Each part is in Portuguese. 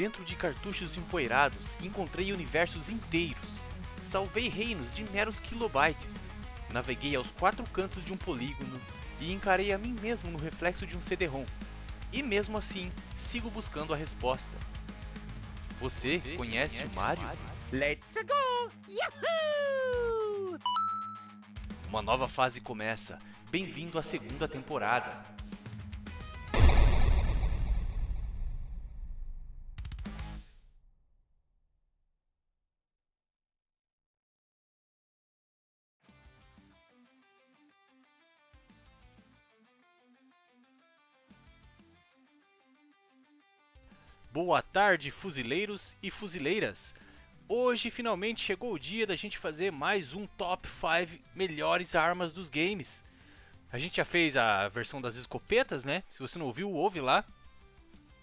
Dentro de cartuchos empoeirados, encontrei universos inteiros. Salvei reinos de meros kilobytes. Naveguei aos quatro cantos de um polígono e encarei a mim mesmo no reflexo de um CD-ROM. E mesmo assim, sigo buscando a resposta. Você conhece o Mario? Let's go! Yahoo! Uma nova fase começa. Bem-vindo à segunda temporada. Boa tarde, fuzileiros e fuzileiras! Hoje finalmente chegou o dia da gente fazer mais um Top 5 melhores armas dos games. A gente já fez a versão das escopetas, né? Se você não ouviu, ouve lá.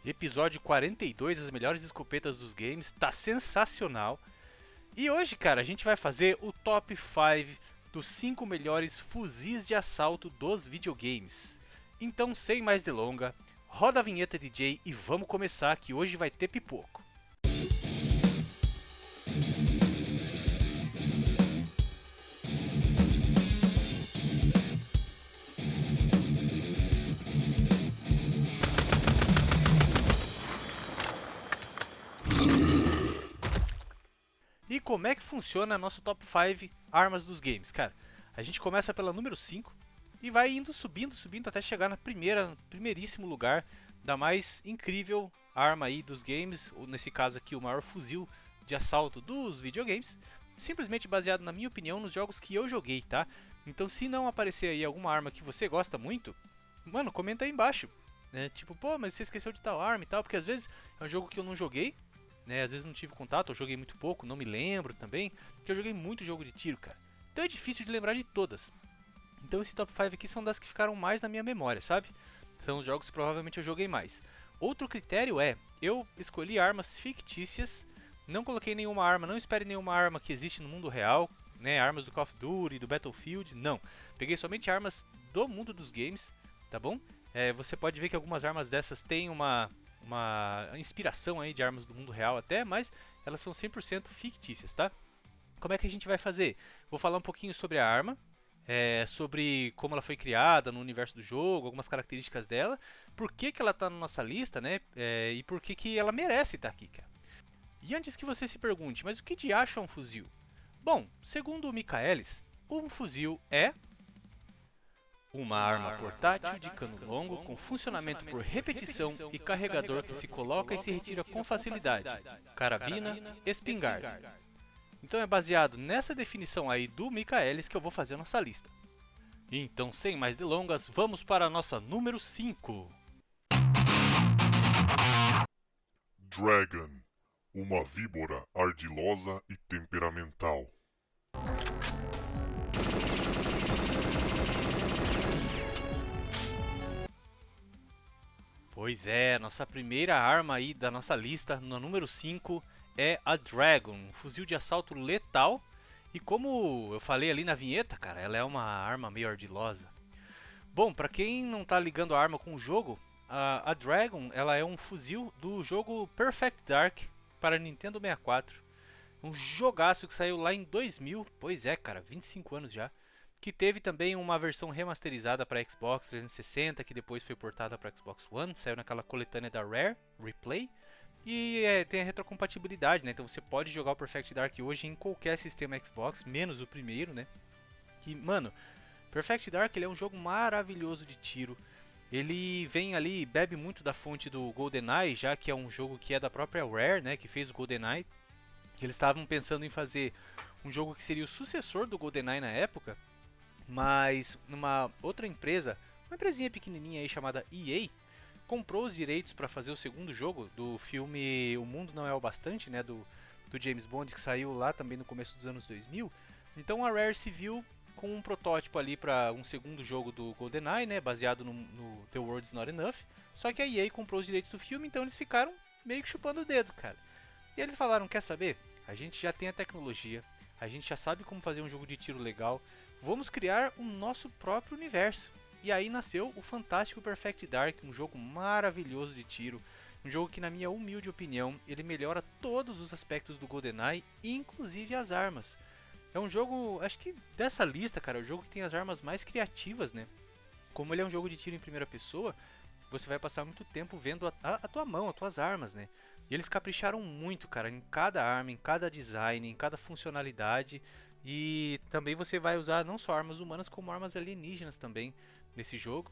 Episódio 42, as melhores escopetas dos games, tá sensacional. E hoje, cara, a gente vai fazer o Top 5 dos 5 melhores fuzis de assalto dos videogames. Então, sem mais delongas, roda a vinheta DJ e vamos começar que hoje vai ter pipoco. E como é que funciona nosso Top 5 armas dos games, cara? A gente começa pela número 5 e vai indo subindo até chegar na primeiríssimo lugar da mais incrível arma aí dos games, ou nesse caso aqui o maior fuzil de assalto dos videogames, simplesmente baseado na minha opinião nos jogos que eu joguei, tá? Então se não aparecer aí alguma arma que você gosta muito, mano, comenta aí embaixo, né? Tipo, pô, mas você esqueceu de tal arma e tal, porque às vezes é um jogo que eu não joguei, né? Às vezes não tive contato, eu joguei muito pouco, não me lembro também, porque eu joguei muito jogo de tiro, cara. Então é difícil de lembrar de todas. Então esse top 5 aqui são das que ficaram mais na minha memória, sabe? São os jogos que provavelmente eu joguei mais. Outro critério é, eu escolhi armas fictícias, não coloquei nenhuma arma, não espere nenhuma arma que existe no mundo real, né? Armas do Call of Duty, do Battlefield, não. Peguei somente armas do mundo dos games, tá bom? Você pode ver que algumas armas dessas têm uma inspiração aí de armas do mundo real até, mas elas são 100% fictícias, tá? Como é que a gente vai fazer? Vou falar um pouquinho sobre a arma, sobre como ela foi criada no universo do jogo, algumas características dela, por que ela está na nossa lista, né? E por que ela merece estar aqui, cara. E antes que você se pergunte, mas o que de acha um fuzil? Bom, segundo o Michaelis, um fuzil é uma arma portátil de cano longo com funcionamento por repetição e carregador que se coloca e se retira com facilidade. Carabina, espingarda. Então é baseado nessa definição aí do Michaelis que eu vou fazer a nossa lista. Então, sem mais delongas, vamos para a nossa número 5. Dragon, uma víbora ardilosa e temperamental. Pois é, nossa primeira arma aí da nossa lista, no número 5, é a Dragon, um fuzil de assalto letal. E como eu falei ali na vinheta, cara, ela é uma arma meio ardilosa. Bom, pra quem não tá ligando a arma com o jogo, a Dragon ela é um fuzil do jogo Perfect Dark para Nintendo 64. Um jogaço que saiu lá em 2000, pois é, cara, 25 anos já. Que teve também uma versão remasterizada para Xbox 360, que depois foi portada para Xbox One, saiu naquela coletânea da Rare, Replay. E tem a retrocompatibilidade, né? Então você pode jogar o Perfect Dark hoje em qualquer sistema Xbox, menos o primeiro, né? Que, mano, Perfect Dark ele é um jogo maravilhoso de tiro. Ele vem ali, bebe muito da fonte do GoldenEye, já que é um jogo que é da própria Rare, né? Que fez o GoldenEye. Eles estavam pensando em fazer um jogo que seria o sucessor do GoldenEye na época, mas uma outra empresa, uma empresinha pequenininha aí chamada EA, comprou os direitos para fazer o segundo jogo do filme O Mundo Não É o Bastante, né, do James Bond, que saiu lá também no começo dos anos 2000. Então a Rare se viu com um protótipo ali para um segundo jogo do GoldenEye, né, baseado no The World's Not Enough, só que a EA comprou os direitos do filme, então eles ficaram meio que chupando o dedo, cara. E eles falaram, quer saber? A gente já tem a tecnologia, a gente já sabe como fazer um jogo de tiro legal, vamos criar o nosso próprio universo. E aí nasceu o fantástico Perfect Dark, um jogo maravilhoso de tiro, Um jogo que, na minha humilde opinião, ele melhora todos os aspectos do GoldenEye, inclusive as armas. É um jogo, acho que dessa lista, cara, é o jogo que tem as armas mais criativas, né? Como ele é um jogo de tiro em primeira pessoa, você vai passar muito tempo vendo a tua mão, as tuas armas, né? E eles capricharam muito, cara, em cada arma, em cada design, em cada funcionalidade. E também você vai usar não só armas humanas, como armas alienígenas também nesse jogo.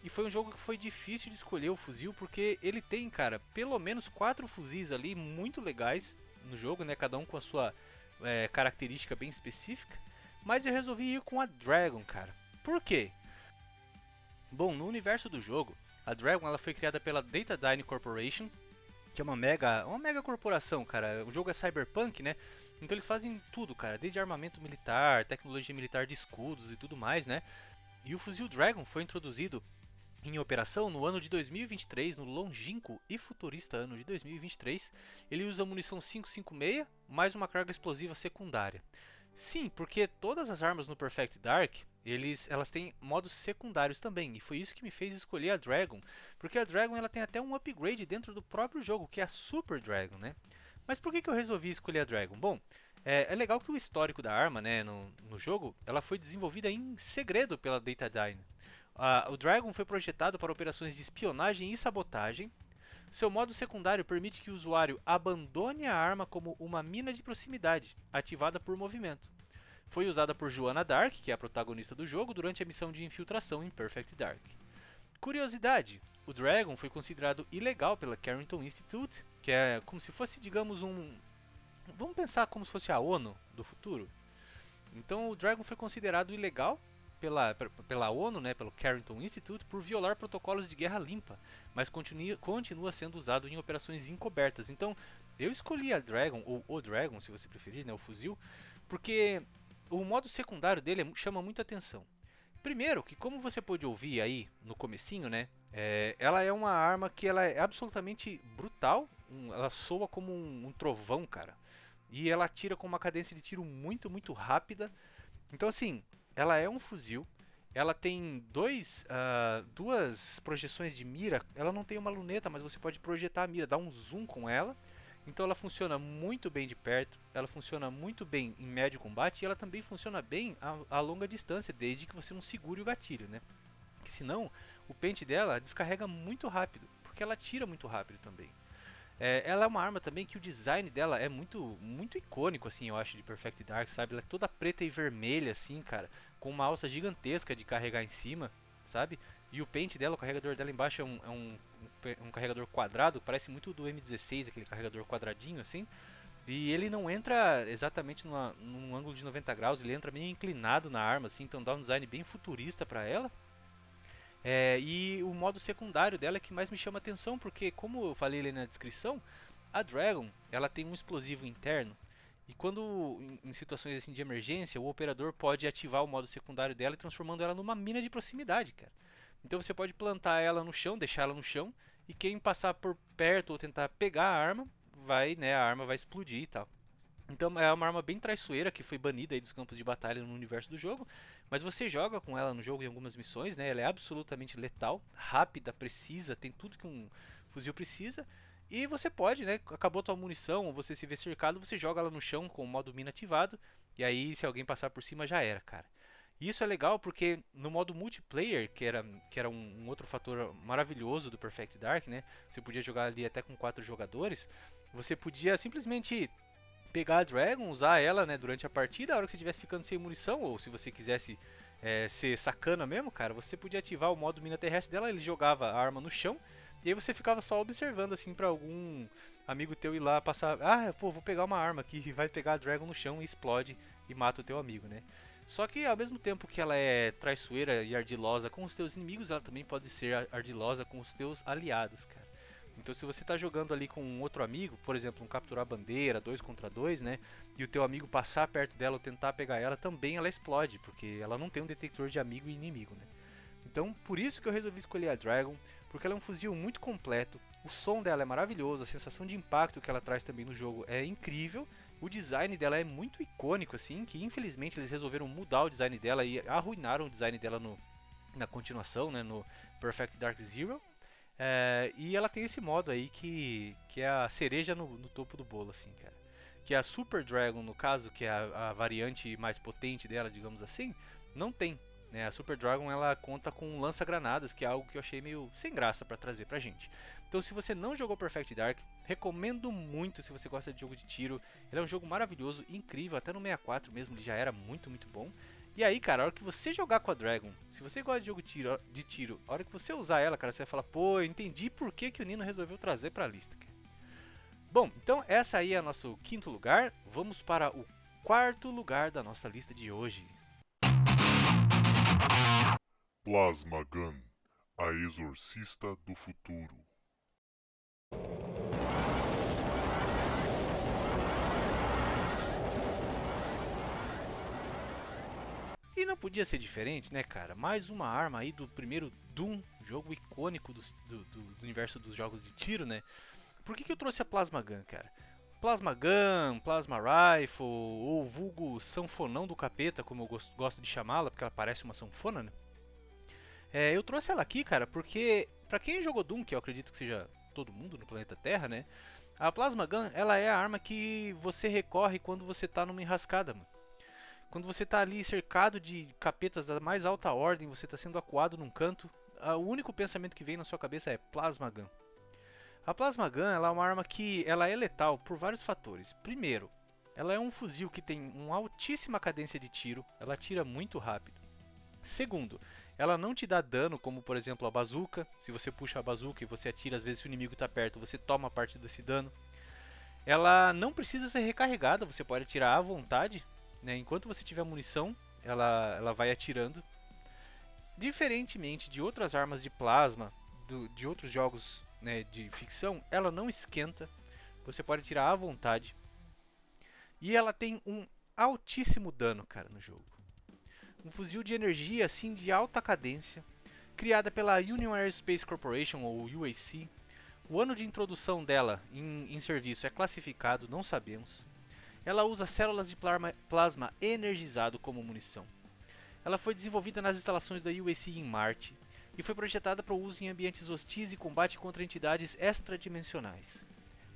E foi um jogo que foi difícil de escolher o fuzil, porque ele tem, cara, pelo menos 4 fuzis ali muito legais no jogo, né? Cada um com a sua característica bem específica. Mas eu resolvi ir com a Dragon, cara. Por quê? Bom, no universo do jogo, a Dragon ela foi criada pela Datadyne Corporation, que é uma mega corporação, cara. O jogo é cyberpunk, né? Então eles fazem tudo, cara, desde armamento militar, tecnologia militar de escudos e tudo mais, né? E o fuzil Dragon foi introduzido em operação no ano de 2023, no longínquo e futurista ano de 2023. Ele usa munição 5.56 mais uma carga explosiva secundária. Sim, porque todas as armas no Perfect Dark, elas têm modos secundários também, e foi isso que me fez escolher a Dragon, porque a Dragon ela tem até um upgrade dentro do próprio jogo, que é a Super Dragon, né? Mas por que eu resolvi escolher a Dragon? Bom, é legal que o histórico da arma, né, no jogo, ela foi desenvolvida em segredo pela Datadyne. O Dragon foi projetado para operações de espionagem e sabotagem. Seu modo secundário permite que o usuário abandone a arma como uma mina de proximidade, ativada por movimento. Foi usada por Joanna Dark, que é a protagonista do jogo, durante a missão de infiltração em Perfect Dark. Curiosidade: o Dragon foi considerado ilegal pela Carrington Institute, que é como se fosse, digamos, vamos pensar como se fosse a ONU do futuro. Então o Dragon foi considerado ilegal pela ONU, né, pelo Carrington Institute, por violar protocolos de guerra limpa, mas continua sendo usado em operações encobertas. Então, eu escolhi a Dragon, ou o Dragon, se você preferir, né, o fuzil, porque o modo secundário dele chama muita atenção. Primeiro, que como você pôde ouvir aí no comecinho, né, ela é uma arma que ela é absolutamente brutal, ela soa como um trovão, cara, e ela atira com uma cadência de tiro muito, muito rápida. Então, assim, ela é um fuzil, ela tem duas projeções de mira, ela não tem uma luneta, mas você pode projetar a mira, dar um zoom com ela. Então ela funciona muito bem de perto, ela funciona muito bem em médio combate e ela também funciona bem a longa distância, desde que você não segure o gatilho, né? Porque senão o pente dela descarrega muito rápido, porque ela tira muito rápido também. Ela é uma arma também que o design dela é muito, muito icônico, assim, eu acho, de Perfect Dark, sabe? Ela é toda preta e vermelha, assim, cara, com uma alça gigantesca de carregar em cima, sabe? E o pente dela, o carregador dela embaixo um carregador quadrado, parece muito do M16, aquele carregador quadradinho, assim. E ele não entra exatamente num ângulo de 90 graus, ele entra meio inclinado na arma, assim, então dá um design bem futurista pra ela. E o modo secundário dela é que mais me chama atenção, porque como eu falei ali na descrição, a Dragon ela tem um explosivo interno, e quando em situações assim de emergência, o operador pode ativar o modo secundário dela, transformando ela numa mina de proximidade, cara. Então você pode plantar ela no chão, deixar ela no chão, e quem passar por perto ou tentar pegar a arma, a arma vai explodir e tal. Então é uma arma bem traiçoeira que foi banida aí dos campos de batalha no universo do jogo, mas você joga com ela no jogo em algumas missões, né? Ela é absolutamente letal, rápida, precisa, tem tudo que um fuzil precisa. E você pode, né? Acabou tua munição, ou você se vê cercado, você joga ela no chão com o modo mina ativado, e aí se alguém passar por cima já era, cara. E isso é legal porque no modo multiplayer, que era um outro fator maravilhoso do Perfect Dark, né? Você podia jogar ali até com 4 jogadores, você podia simplesmente pegar a Dragon, usar ela, né, durante a partida, a hora que você estivesse ficando sem munição, ou se você quisesse ser sacana mesmo, cara, você podia ativar o modo mina terrestre dela, ele jogava a arma no chão, e aí você ficava só observando, assim, pra algum amigo teu ir lá passar, pô, vou pegar uma arma aqui, e vai pegar a Dragon no chão e explode e mata o teu amigo, né. Só que ao mesmo tempo que ela é traiçoeira e ardilosa com os teus inimigos, ela também pode ser ardilosa com os teus aliados, cara. Então se você está jogando ali com um outro amigo, por exemplo, um capturar bandeira, 2 contra 2, né? E o teu amigo passar perto dela ou tentar pegar ela, também ela explode, porque ela não tem um detector de amigo e inimigo, né? Então por isso que eu resolvi escolher a Dragon, porque ela é um fuzil muito completo, o som dela é maravilhoso, a sensação de impacto que ela traz também no jogo é incrível, o design dela é muito icônico, assim, que infelizmente eles resolveram mudar o design dela e arruinaram o design dela na continuação, né? No Perfect Dark Zero. E ela tem esse modo aí que é a cereja no topo do bolo, assim, cara. Que a Super Dragon, no caso, que é a variante mais potente dela, digamos assim, não tem. Né? A Super Dragon ela conta com lança-granadas, que é algo que eu achei meio sem graça pra trazer pra gente. Então, se você não jogou Perfect Dark, recomendo muito se você gosta de jogo de tiro. Ele é um jogo maravilhoso, incrível, até no 64 mesmo ele já era muito, muito bom. E aí, cara, a hora que você jogar com a Dragon, se você gosta de jogo de tiro, a hora que você usar ela, cara, você vai falar, pô, eu entendi por que, que o Nino resolveu trazer pra lista, cara. Bom, então essa aí é o nosso quinto lugar. Vamos para o quarto lugar da nossa lista de hoje. Plasma Gun, a exorcista do futuro. E não podia ser diferente, né, cara? Mais uma arma aí do primeiro Doom, jogo icônico do universo dos jogos de tiro, né? Por que eu trouxe a Plasma Gun, cara? Plasma Gun, Plasma Rifle, ou vulgo sanfonão do capeta, como eu gosto de chamá-la, porque ela parece uma sanfona, né? Eu trouxe ela aqui, cara, porque pra quem jogou Doom, que eu acredito que seja todo mundo no planeta Terra, né? A Plasma Gun, ela é a arma que você recorre quando você tá numa enrascada, mano. Quando você tá ali cercado de capetas da mais alta ordem, você tá sendo acuado num canto, o único pensamento que vem na sua cabeça é Plasma Gun. A Plasma Gun ela é uma arma que ela é letal por vários fatores. Primeiro, ela é um fuzil que tem uma altíssima cadência de tiro, ela atira muito rápido. Segundo, ela não te dá dano como por exemplo a bazuca. Se você puxa a bazuca e você atira, às vezes se o inimigo está perto, você toma parte desse dano. Ela não precisa ser recarregada, você pode atirar à vontade, né? Enquanto você tiver munição, ela vai atirando. Diferentemente de outras armas de plasma, de outros jogos, né, de ficção, ela não esquenta, você pode atirar à vontade. E ela tem um altíssimo dano, cara, no jogo. Um fuzil de energia assim de alta cadência, criada pela Union Aerospace Corporation, ou UAC. O ano de introdução dela em serviço é classificado, não sabemos. Ela usa células de plasma energizado como munição. Ela foi desenvolvida nas instalações da UAC em Marte e foi projetada para o uso em ambientes hostis e combate contra entidades extradimensionais.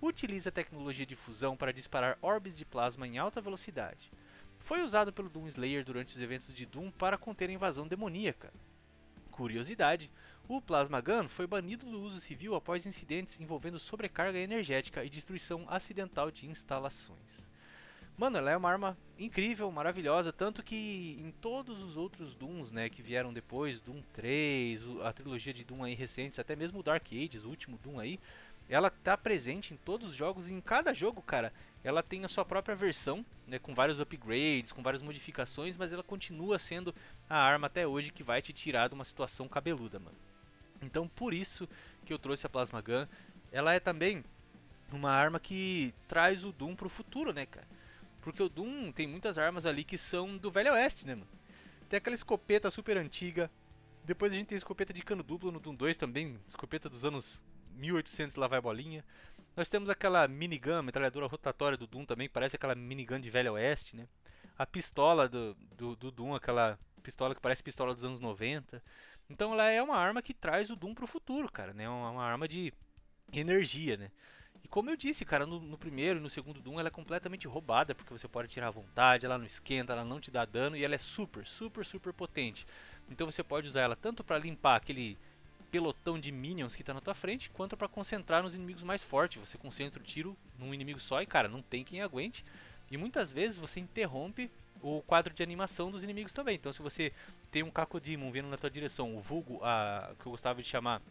Utiliza tecnologia de fusão para disparar orbes de plasma em alta velocidade. Foi usado pelo Doom Slayer durante os eventos de Doom para conter a invasão demoníaca. Curiosidade, o Plasma Gun foi banido do uso civil após incidentes envolvendo sobrecarga energética e destruição acidental de instalações. Mano, ela é uma arma incrível, maravilhosa, tanto que em todos os outros Dooms, né, que vieram depois, Doom 3, a trilogia de Doom aí recentes, até mesmo o Dark Ages, o último Doom aí, ela tá presente em todos os jogos e em cada jogo, cara, ela tem a sua própria versão, né, com vários upgrades, com várias modificações, mas ela continua sendo a arma até hoje que vai te tirar de uma situação cabeluda, mano. Então, por isso que eu trouxe a Plasma Gun. Ela é também uma arma que traz o Doom pro futuro, né, cara? Porque o Doom tem muitas armas ali que são do Velho Oeste, né, mano? Tem aquela escopeta super antiga. Depois a gente tem escopeta de cano duplo no Doom 2 também. Escopeta dos anos 1800, lá vai bolinha. Nós temos aquela minigun, metralhadora rotatória do Doom também. Parece aquela minigun de Velho Oeste, né? A pistola do Doom, aquela pistola que parece pistola dos anos 90. Então ela é uma arma que traz o Doom pro futuro, cara, né? Uma arma de energia, né? E como eu disse, cara, no primeiro e no segundo Doom ela é completamente roubada, porque você pode tirar à vontade, ela não esquenta, ela não te dá dano e ela é super, super, super potente. Então você pode usar ela tanto para limpar aquele pelotão de minions que está na tua frente, quanto para concentrar nos inimigos mais fortes. Você concentra o tiro num inimigo só e, cara, não tem quem aguente. E muitas vezes você interrompe o quadro de animação dos inimigos também. Então se você tem um Cacodemon vindo na tua direção, o vulgo, que eu gostava de chamar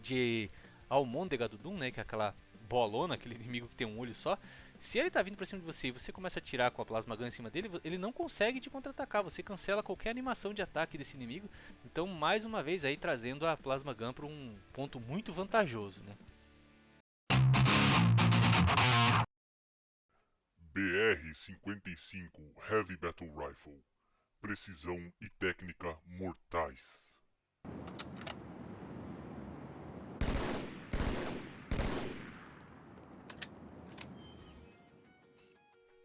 de Almôndega do Doom, né, que é aquela bolona, aquele inimigo que tem um olho só. Se ele tá vindo pra cima de você e você começa a atirar com a Plasma Gun em cima dele, ele não consegue te contra-atacar, você cancela qualquer animação de ataque desse inimigo. Então, mais uma vez aí trazendo a Plasma Gun para um ponto muito vantajoso, né? BR-55 Heavy Battle Rifle. Precisão e técnica mortais.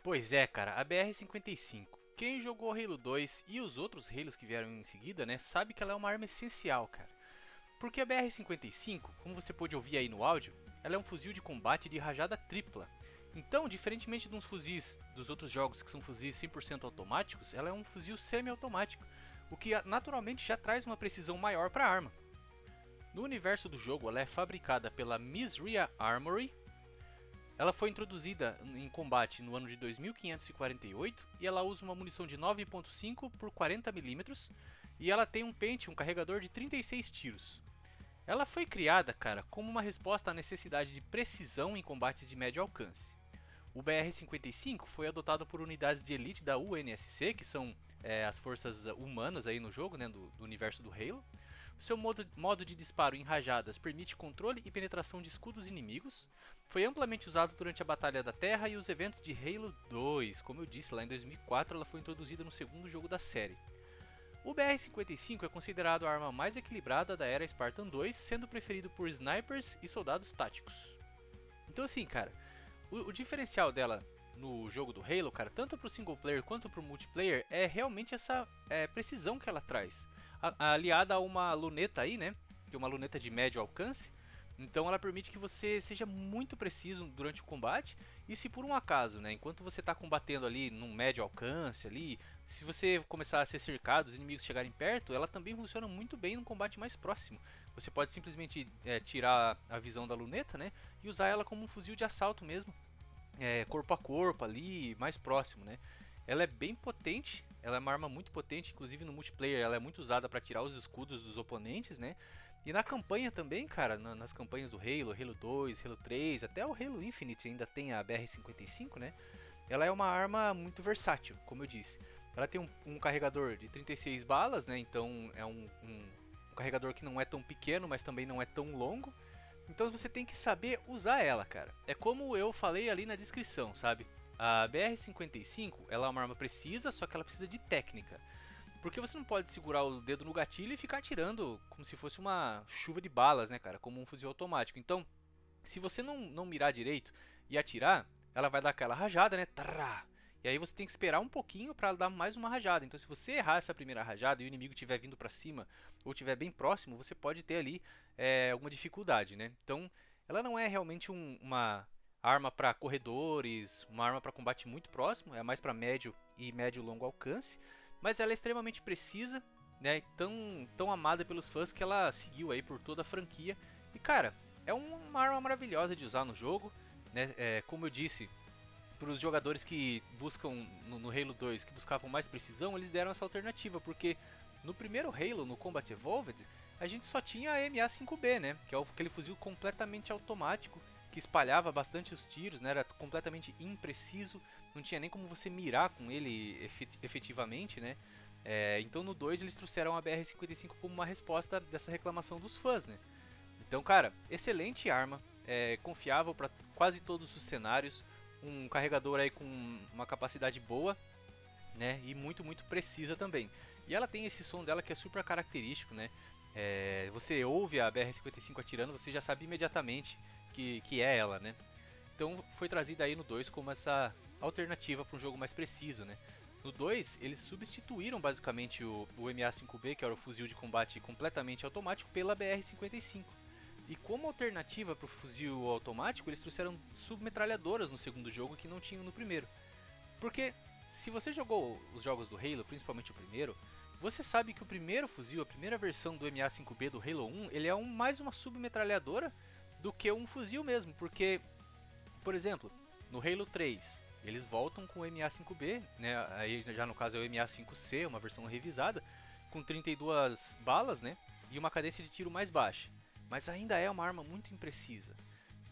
Pois é, cara, a BR-55. Quem jogou Halo 2 e os outros Halos que vieram em seguida, né, sabe que ela é uma arma essencial, cara. Porque a BR-55, como você pôde ouvir aí no áudio, ela é um fuzil de combate de rajada tripla. Então, diferentemente dos fuzis dos outros jogos que são fuzis 100% automáticos, ela é um fuzil semi-automático, o que naturalmente já traz uma precisão maior para a arma. No universo do jogo, ela é fabricada pela Misria Armory. Ela foi introduzida em combate no ano de 2548 e ela usa uma munição de 9.5 por 40 mm e ela tem um pente, um carregador de 36 tiros. Ela foi criada, cara, como uma resposta à necessidade de precisão em combates de médio alcance. O BR-55 foi adotado por unidades de elite da UNSC, que são as forças humanas aí no jogo, né, do universo do Halo. Seu modo de disparo em rajadas permite controle e penetração de escudos inimigos. Foi amplamente usado durante a Batalha da Terra e os eventos de Halo 2. Como eu disse, lá em 2004 ela foi introduzida no segundo jogo da série. O BR-55 é considerado a arma mais equilibrada da era Spartan 2, sendo preferido por snipers e soldados táticos. Então assim, cara, o diferencial dela no jogo do Halo, cara, tanto pro single player quanto pro multiplayer, é realmente essa precisão que ela traz. Aliada a uma luneta aí, né, que é uma luneta de médio alcance. Então ela permite que você seja muito preciso durante o combate. E se por um acaso, né, enquanto você está combatendo ali num médio alcance ali, se você começar a ser cercado, os inimigos chegarem perto, ela também funciona muito bem num combate mais próximo. Você pode simplesmente tirar a visão da luneta, né, e usar ela como um fuzil de assalto mesmo, corpo a corpo ali, mais próximo, né. Ela é bem potente, ela é uma arma muito potente, inclusive no multiplayer ela é muito usada para tirar os escudos dos oponentes, né. E na campanha também, cara, nas campanhas do Halo, Halo 2, Halo 3, até o Halo Infinite ainda tem a BR-55, né? Ela é uma arma muito versátil, como eu disse. Ela tem um carregador de 36 balas, né? Então é um carregador que não é tão pequeno, mas também não é tão longo. Então você tem que saber usar ela, cara. É como eu falei ali na descrição, sabe? A BR-55, ela é uma arma precisa, só que ela precisa de técnica. Porque você não pode segurar o dedo no gatilho e ficar atirando como se fosse uma chuva de balas, né, cara? Como um fuzil automático. Então, se você não mirar direito e atirar, ela vai dar aquela rajada, né? Tará! E aí você tem que esperar um pouquinho para dar mais uma rajada. Então, se você errar essa primeira rajada e o inimigo estiver vindo para cima ou estiver bem próximo, você pode ter ali alguma dificuldade, né? Então, ela não é realmente uma arma para corredores, uma arma para combate muito próximo. É mais para médio e médio-longo alcance. Mas ela é extremamente precisa, né, tão amada pelos fãs que ela seguiu aí por toda a franquia. E cara, é uma arma maravilhosa de usar no jogo, né, como eu disse, para os jogadores que buscam no Halo 2, que buscavam mais precisão, eles deram essa alternativa, porque no primeiro Halo, no Combat Evolved, a gente só tinha a MA5B, né, que é aquele fuzil completamente automático, que espalhava bastante os tiros, né, era completamente impreciso, não tinha nem como você mirar com ele efetivamente, né. Então no 2 eles trouxeram a BR-55 como uma resposta dessa reclamação dos fãs, né. Então, cara, excelente arma, confiável para quase todos os cenários, um carregador aí com uma capacidade boa, né, e muito precisa também. E ela tem esse som dela que é super característico, né. Você ouve a BR-55 atirando, você já sabe imediatamente que é ela, né? Então foi trazida aí no 2 como essa alternativa para um jogo mais preciso, né? No 2 eles substituíram basicamente o MA5B, que era o fuzil de combate completamente automático, pela BR-55. E como alternativa para o fuzil automático, eles trouxeram submetralhadoras no segundo jogo que não tinham no primeiro. Porque se você jogou os jogos do Halo, principalmente o primeiro, você sabe que o primeiro fuzil, a primeira versão do MA5B do Halo 1, ele é mais uma submetralhadora do que um fuzil mesmo, porque, por exemplo, no Halo 3, eles voltam com o MA5B, né, aí já no caso é o MA5C, uma versão revisada, com 32 balas, né, e uma cadência de tiro mais baixa, mas ainda é uma arma muito imprecisa.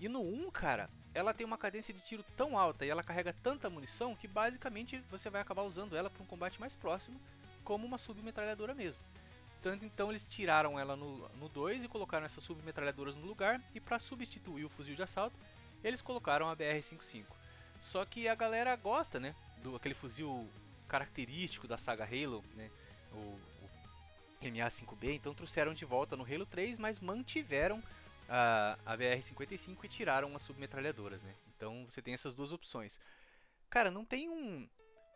E no 1, cara, ela tem uma cadência de tiro tão alta e ela carrega tanta munição que basicamente você vai acabar usando ela para um combate mais próximo, como uma submetralhadora mesmo. Então eles tiraram ela no 2 e colocaram essas submetralhadoras no lugar, e para substituir o fuzil de assalto, eles colocaram a BR-55. Só que a galera gosta, né, aquele fuzil característico da saga Halo, né, o MA5B, então trouxeram de volta no Halo 3, mas mantiveram a BR-55 e tiraram as submetralhadoras, né. Então você tem essas duas opções. Cara, não tem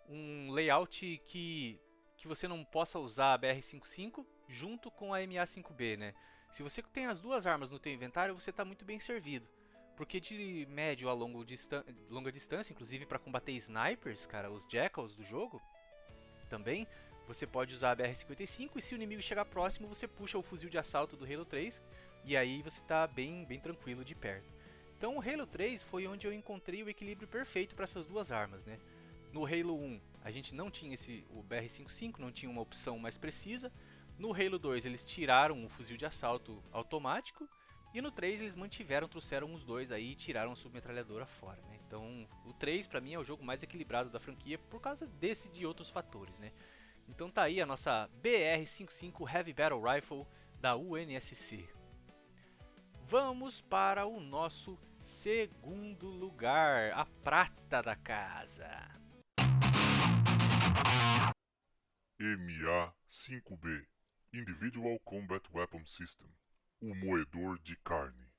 um layout que você não possa usar a BR-55 junto com a MA5B, né? Se você tem as duas armas no teu inventário, você está muito bem servido. Porque de médio a longa distância, inclusive para combater snipers, cara, os jackals do jogo, também, você pode usar a BR-55 e se o inimigo chegar próximo, você puxa o fuzil de assalto do Halo 3 e aí você está bem tranquilo de perto. Então o Halo 3 foi onde eu encontrei o equilíbrio perfeito para essas duas armas, né? No Halo 1 a gente não tinha o BR-55, não tinha uma opção mais precisa. No Halo 2 eles tiraram o fuzil de assalto automático. E no 3 eles trouxeram os dois aí e tiraram a submetralhadora fora, né? Então o 3 pra mim é o jogo mais equilibrado da franquia por causa desse e de outros fatores, né? Então tá aí a nossa BR-55 Heavy Battle Rifle da UNSC. Vamos para o nosso segundo lugar, a prata da casa. MA5B Individual Combat Weapon System, o moedor de carne.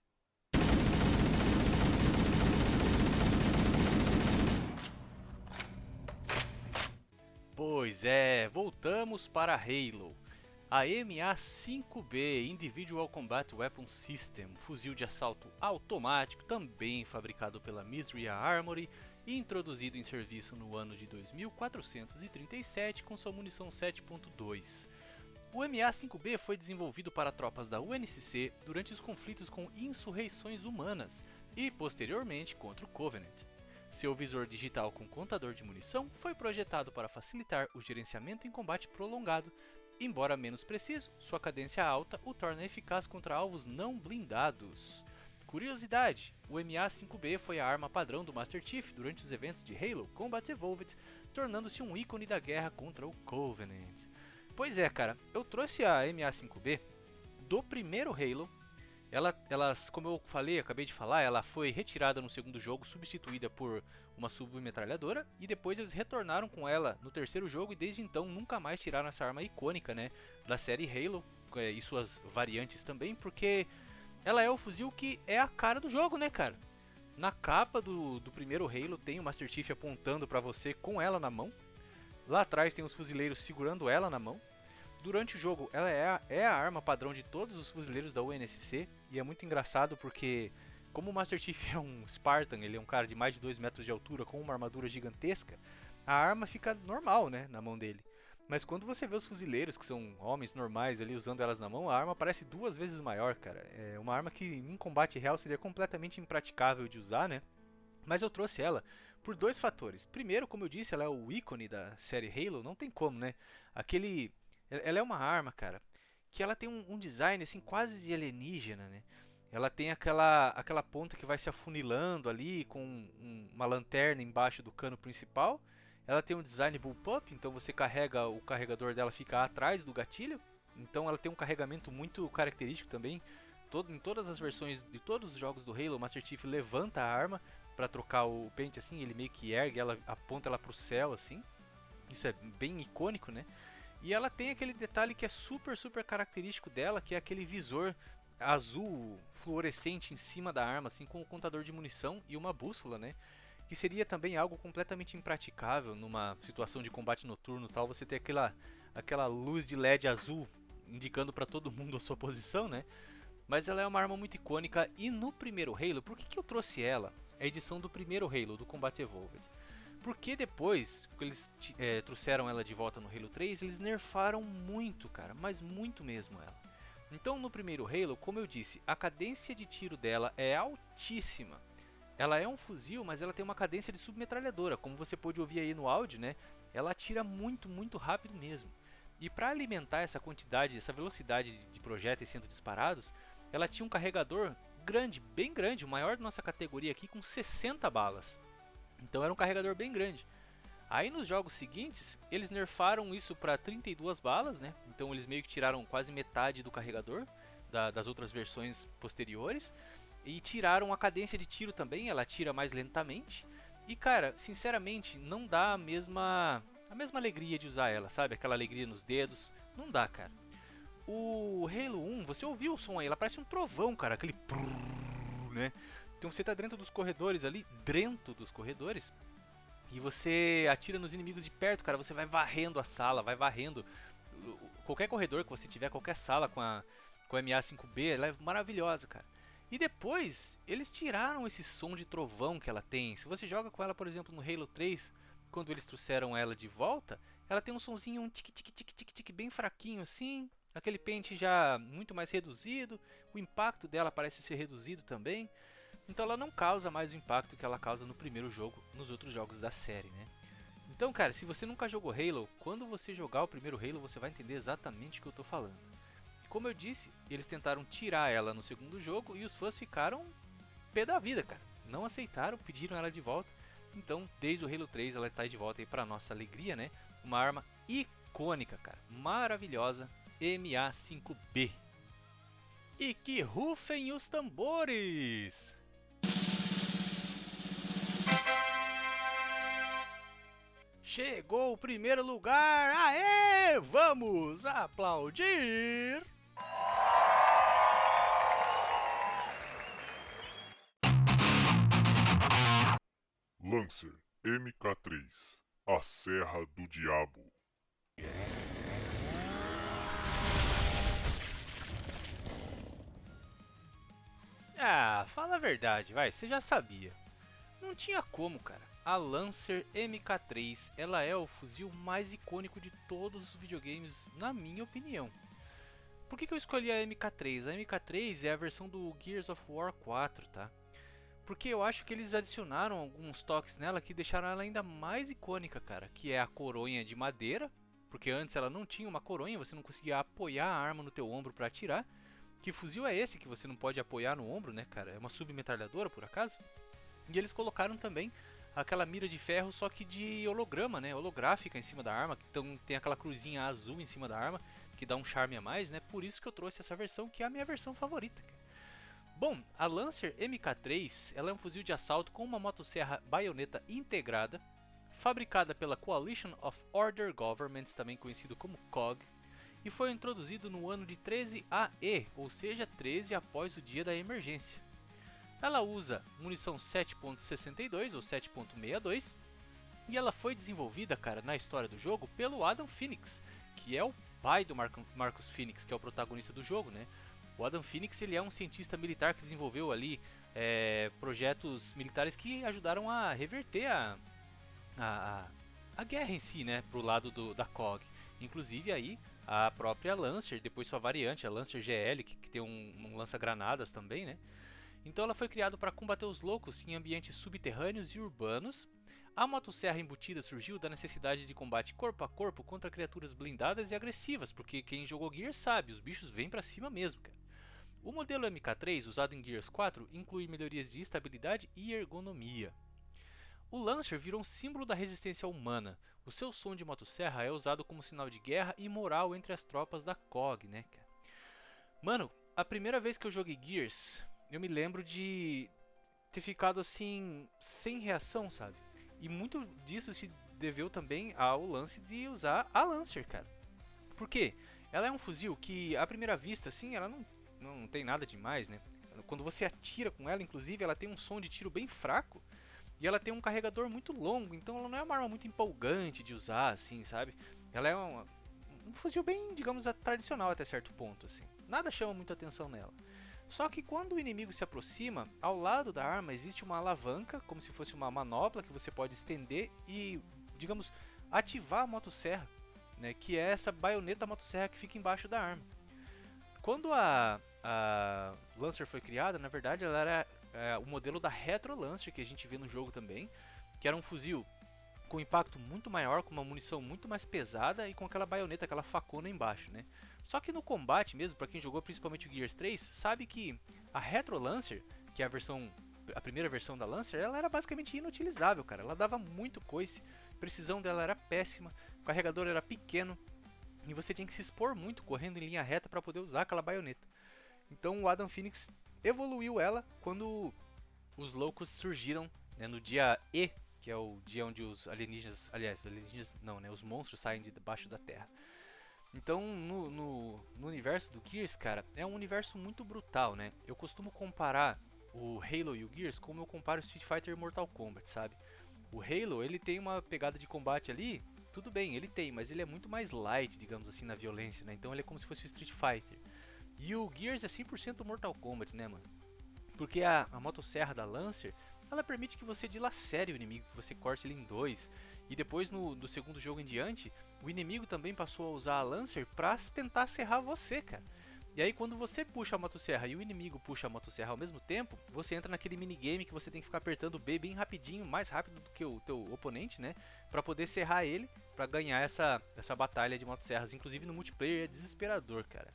Pois é, voltamos para Halo. A MA5B Individual Combat Weapon System, fuzil de assalto automático, também fabricado pela Misria Armory e introduzido em serviço no ano de 2437 com sua munição 7.2. O MA5B foi desenvolvido para tropas da UNSC durante os conflitos com insurreições humanas e, posteriormente, contra o Covenant. Seu visor digital com contador de munição foi projetado para facilitar o gerenciamento em combate prolongado. Embora menos preciso, sua cadência alta o torna eficaz contra alvos não blindados. Curiosidade, o MA5B foi a arma padrão do Master Chief durante os eventos de Halo Combat Evolved, tornando-se um ícone da guerra contra o Covenant. Pois é, cara, eu trouxe a MA5B do primeiro Halo. Como eu falei, acabei de falar, ela foi retirada no segundo jogo, substituída por uma submetralhadora, e depois eles retornaram com ela no terceiro jogo e desde então nunca mais tiraram essa arma icônica, né, da série Halo e suas variantes também, porque ela é o fuzil que é a cara do jogo, né, cara? Na capa do primeiro Halo tem o Master Chief apontando pra você com ela na mão. Lá atrás tem os fuzileiros segurando ela na mão. Durante o jogo, ela é a arma padrão de todos os fuzileiros da UNSC. E é muito engraçado porque, como o Master Chief é um Spartan, ele é um cara de mais de 2 metros de altura com uma armadura gigantesca, a arma fica normal, né, na mão dele. Mas quando você vê os fuzileiros, que são homens normais ali usando elas na mão, a arma parece 2 vezes maior, cara. É uma arma que em combate real seria completamente impraticável de usar, né? Mas eu trouxe ela por 2 fatores. Primeiro, como eu disse, ela é o ícone da série Halo, não tem como, né? Ela é uma arma, cara, que ela tem um design assim quase de alienígena, né? Ela tem aquela ponta que vai se afunilando ali com uma lanterna embaixo do cano principal. Ela tem um design bullpup, então você carrega, o carregador dela fica atrás do gatilho. Então ela tem um carregamento muito característico também. Em todas as versões de todos os jogos do Halo, o Master Chief levanta a arma para trocar o pente assim, ele meio que ergue, ela aponta ela pro céu assim. Isso é bem icônico, né? E ela tem aquele detalhe que é super característico dela, que é aquele visor azul fluorescente em cima da arma, assim, com o contador de munição e uma bússola, né? Que seria também algo completamente impraticável numa situação de combate noturno, tal, você ter aquela luz de LED azul indicando para todo mundo a sua posição, né? Mas ela é uma arma muito icônica. E no primeiro Halo, por que eu trouxe ela? A edição do primeiro Halo, do Combat Evolved. Porque depois, que eles trouxeram ela de volta no Halo 3, eles nerfaram muito, cara, mas muito mesmo ela. Então no primeiro Halo, como eu disse, a cadência de tiro dela é altíssima. Ela é um fuzil, mas ela tem uma cadência de submetralhadora, como você pôde ouvir aí no áudio, né? Ela atira muito rápido mesmo. E para alimentar essa quantidade, essa velocidade de projéteis sendo disparados, ela tinha um carregador grande, bem grande, o maior da nossa categoria aqui, com 60 balas. Então era um carregador bem grande. Aí nos jogos seguintes, eles nerfaram isso para 32 balas, né? Então eles meio que tiraram quase metade do carregador das outras versões posteriores. E tiraram a cadência de tiro também, ela tira mais lentamente. E cara, sinceramente, não dá a mesma alegria de usar ela, sabe? Aquela alegria nos dedos, não dá, cara. O Halo 1, você ouviu o som aí, ela parece um trovão, cara, aquele prrr, né? Então você tá dentro dos corredores ali, e você atira nos inimigos de perto, cara, você vai varrendo a sala, vai varrendo qualquer corredor que você tiver, qualquer sala com com a MA5B, ela é maravilhosa, cara. E depois, eles tiraram esse som de trovão que ela tem. Se você joga com ela, por exemplo, no Halo 3, quando eles trouxeram ela de volta, ela tem um sonzinho um tic bem fraquinho assim, aquele pente já muito mais reduzido, o impacto dela parece ser reduzido também. Então ela não causa mais o impacto que ela causa no primeiro jogo, nos outros jogos da série, né? Então, cara, se você nunca jogou Halo, quando você jogar o primeiro Halo, você vai entender exatamente o que eu tô falando. E como eu disse, eles tentaram tirar ela no segundo jogo e os fãs ficaram pé da vida, cara. Não aceitaram, pediram ela de volta. Então, desde o Halo 3, ela está de volta aí pra nossa alegria, né? Uma arma icônica, cara. Maravilhosa, MA5B. E que rufem os tambores! Chegou o primeiro lugar! Aê! Vamos aplaudir! Lancer MK3, a Serra do Diabo. Ah, fala a verdade, vai, você já sabia. Não tinha como, cara. A Lancer MK3, ela é o fuzil mais icônico de todos os videogames, na minha opinião. Por que eu escolhi a MK3? A MK3 é a versão do Gears of War 4, tá? Porque eu acho que eles adicionaram alguns toques nela que deixaram ela ainda mais icônica, cara. Que é a coronha de madeira, porque antes ela não tinha uma coronha, você não conseguia apoiar a arma no teu ombro para atirar. Que fuzil é esse que você não pode apoiar no ombro, né, cara? É uma submetralhadora, por acaso? E eles colocaram também aquela mira de ferro, só que de holograma, né? Holográfica em cima da arma. Então tem aquela cruzinha azul em cima da arma, que dá um charme a mais, né? Por isso que eu trouxe essa versão, que é a minha versão favorita, cara. Bom, a Lancer MK3 ela é um fuzil de assalto com uma motosserra baioneta integrada, fabricada pela Coalition of Order Governments, também conhecido como COG, e foi introduzido no ano de 13 AE, ou seja, 13 após o dia da emergência. Ela usa munição 7.62 ou 7.62 e ela foi desenvolvida, cara, na história do jogo pelo Adam Phoenix, que é o pai do Marcus Phoenix, que é o protagonista do jogo, né? O Adam Phoenix ele é um cientista militar que desenvolveu ali projetos militares que ajudaram a reverter a guerra em si, né, pro lado da COG. Inclusive aí a própria Lancer, depois sua variante, a Lancer GL, que tem um lança-granadas também, né? Então ela foi criada para combater os loucos em ambientes subterrâneos e urbanos. A motosserra embutida surgiu da necessidade de combate corpo a corpo contra criaturas blindadas e agressivas, porque quem jogou Gears sabe, os bichos vêm pra cima mesmo, cara. O modelo MK3, usado em Gears 4, inclui melhorias de estabilidade e ergonomia. O Lancer virou um símbolo da resistência humana. O seu som de motosserra é usado como sinal de guerra e moral entre as tropas da COG, né, cara? Mano, a primeira vez que eu joguei Gears, eu me lembro de ter ficado assim, sem reação, sabe? E muito disso se deveu também ao lance de usar a Lancer, cara. Por quê? Ela é um fuzil que, à primeira vista, assim, ela não tem nada demais, né? Quando você atira com ela, inclusive, ela tem um som de tiro bem fraco. E ela tem um carregador muito longo, então ela não é uma arma muito empolgante de usar, assim, sabe? Ela é um fuzil bem, digamos, tradicional até certo ponto, assim. Nada chama muita atenção nela. Só que quando o inimigo se aproxima, ao lado da arma existe uma alavanca, como se fosse uma manopla que você pode estender e, digamos, ativar a motosserra, né, que é essa baioneta motosserra que fica embaixo da arma. Quando a Lancer foi criada, na verdade ela era o modelo da Retro Lancer que a gente vê no jogo também, que era um fuzil com impacto muito maior, com uma munição muito mais pesada e com aquela baioneta, aquela facona embaixo, né? Só que no combate mesmo, para quem jogou principalmente o Gears 3, sabe que a Retro Lancer, que é a primeira versão da Lancer, ela era basicamente inutilizável, cara. Ela dava muito coice, a precisão dela era péssima, o carregador era pequeno e você tinha que se expor muito correndo em linha reta para poder usar aquela baioneta. Então o Adam Phoenix evoluiu ela quando os loucos surgiram, né, no dia E, que é o dia onde os alienígenas, aliás, alienígenas não, né, os monstros saem de debaixo da Terra. Então, no universo do Gears, cara, é um universo muito brutal, né? Eu costumo comparar o Halo e o Gears como eu comparo o Street Fighter e Mortal Kombat, sabe? O Halo, ele tem uma pegada de combate ali, tudo bem, ele tem, mas ele é muito mais light, digamos assim, na violência, né? Então ele é como se fosse o Street Fighter. E o Gears é 100% Mortal Kombat, né, mano? Porque a motosserra da Lancer, ela permite que você dilacere o inimigo, que você corte ele em dois. E depois, do segundo jogo em diante, o inimigo também passou a usar a Lancer pra tentar serrar você, cara. E aí quando você puxa a motosserra e o inimigo puxa a motosserra ao mesmo tempo, você entra naquele minigame que você tem que ficar apertando o B bem rapidinho, mais rápido do que o teu oponente, né? Pra poder serrar ele, pra ganhar essa batalha de motosserras. Inclusive no multiplayer é desesperador, cara.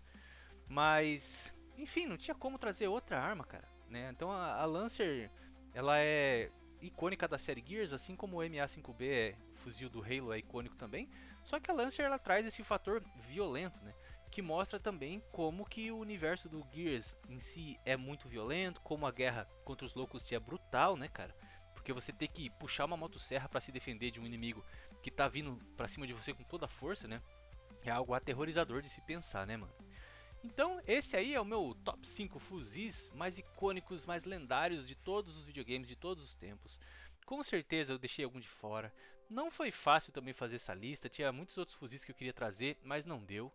Mas, enfim, não tinha como trazer outra arma, cara, né? Então a Lancer, ela é icônica da série Gears, assim como o MA5B é fuzil do Halo, é icônico também. Só que a Lancer, ela traz esse fator violento, né? Que mostra também como que o universo do Gears em si é muito violento, como a guerra contra os Locust é brutal, né, cara? Porque você ter que puxar uma motosserra para se defender de um inimigo que tá vindo pra cima de você com toda a força, né? É algo aterrorizador de se pensar, né, mano? Então, esse aí é o meu top 5 fuzis mais icônicos, mais lendários de todos os videogames de todos os tempos. Com certeza eu deixei algum de fora. Não foi fácil também fazer essa lista, tinha muitos outros fuzis que eu queria trazer, mas não deu.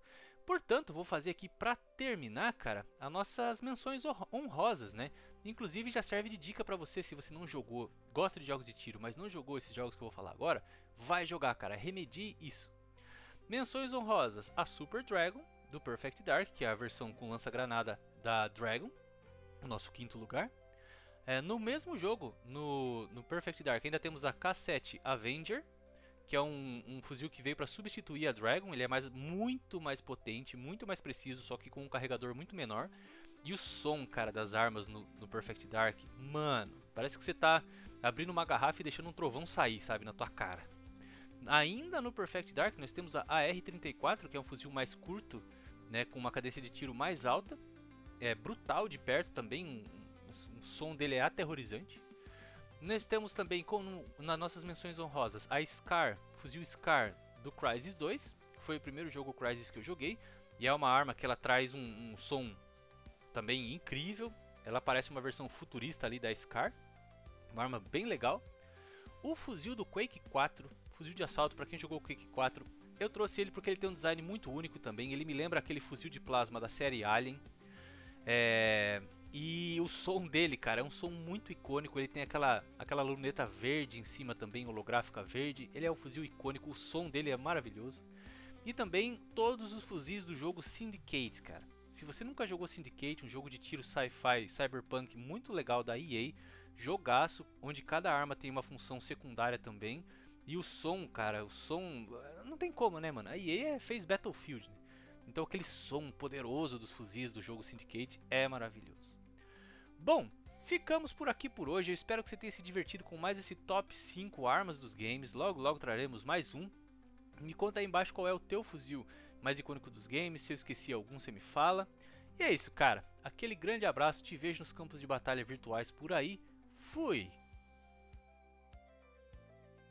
Portanto, vou fazer aqui pra terminar, cara, as nossas menções honrosas, né? Inclusive já serve de dica pra você, se você não jogou, gosta de jogos de tiro, mas não jogou esses jogos que eu vou falar agora, vai jogar, cara, remedie isso. Menções honrosas, a Super Dragon, do Perfect Dark, que é a versão com lança-granada da Dragon, o nosso quinto lugar. No mesmo jogo, no Perfect Dark, ainda temos a K7 Avenger, que é um fuzil que veio para substituir a Dragon. Ele é muito mais potente, muito mais preciso, só que com um carregador muito menor. E o som, cara, das armas no Perfect Dark, mano, parece que você tá abrindo uma garrafa e deixando um trovão sair, sabe, na tua cara. Ainda no Perfect Dark nós temos a AR-34, que é um fuzil mais curto, né, com uma cadência de tiro mais alta. É brutal de perto também, o som dele é aterrorizante. Nós temos também, nas nossas menções honrosas, a Scar, fuzil Scar do Crysis 2, que foi o primeiro jogo Crysis que eu joguei, e é uma arma que ela traz um som também incrível. Ela parece uma versão futurista ali da Scar, uma arma bem legal. O fuzil do Quake 4, fuzil de assalto, para quem jogou o Quake 4, eu trouxe ele porque ele tem um design muito único também. Ele me lembra aquele fuzil de plasma da série Alien. E o som dele, cara, é um som muito icônico. Ele tem aquela luneta verde em cima também, holográfica verde. Ele é um fuzil icônico, o som dele é maravilhoso. E também todos os fuzis do jogo Syndicate, cara. Se você nunca jogou Syndicate, um jogo de tiro sci-fi, cyberpunk muito legal da EA, jogaço, onde cada arma tem uma função secundária também. E o som, cara, o som, não tem como, né, mano? A EA fez Battlefield, né? Então aquele som poderoso dos fuzis do jogo Syndicate é maravilhoso. Bom, ficamos por aqui por hoje. Eu espero que você tenha se divertido com mais esse top 5 armas dos games. Logo, logo traremos mais um. Me conta aí embaixo qual é o teu fuzil mais icônico dos games. Se eu esqueci algum, você me fala. E é isso, cara. Aquele grande abraço. Te vejo nos campos de batalha virtuais por aí. Fui!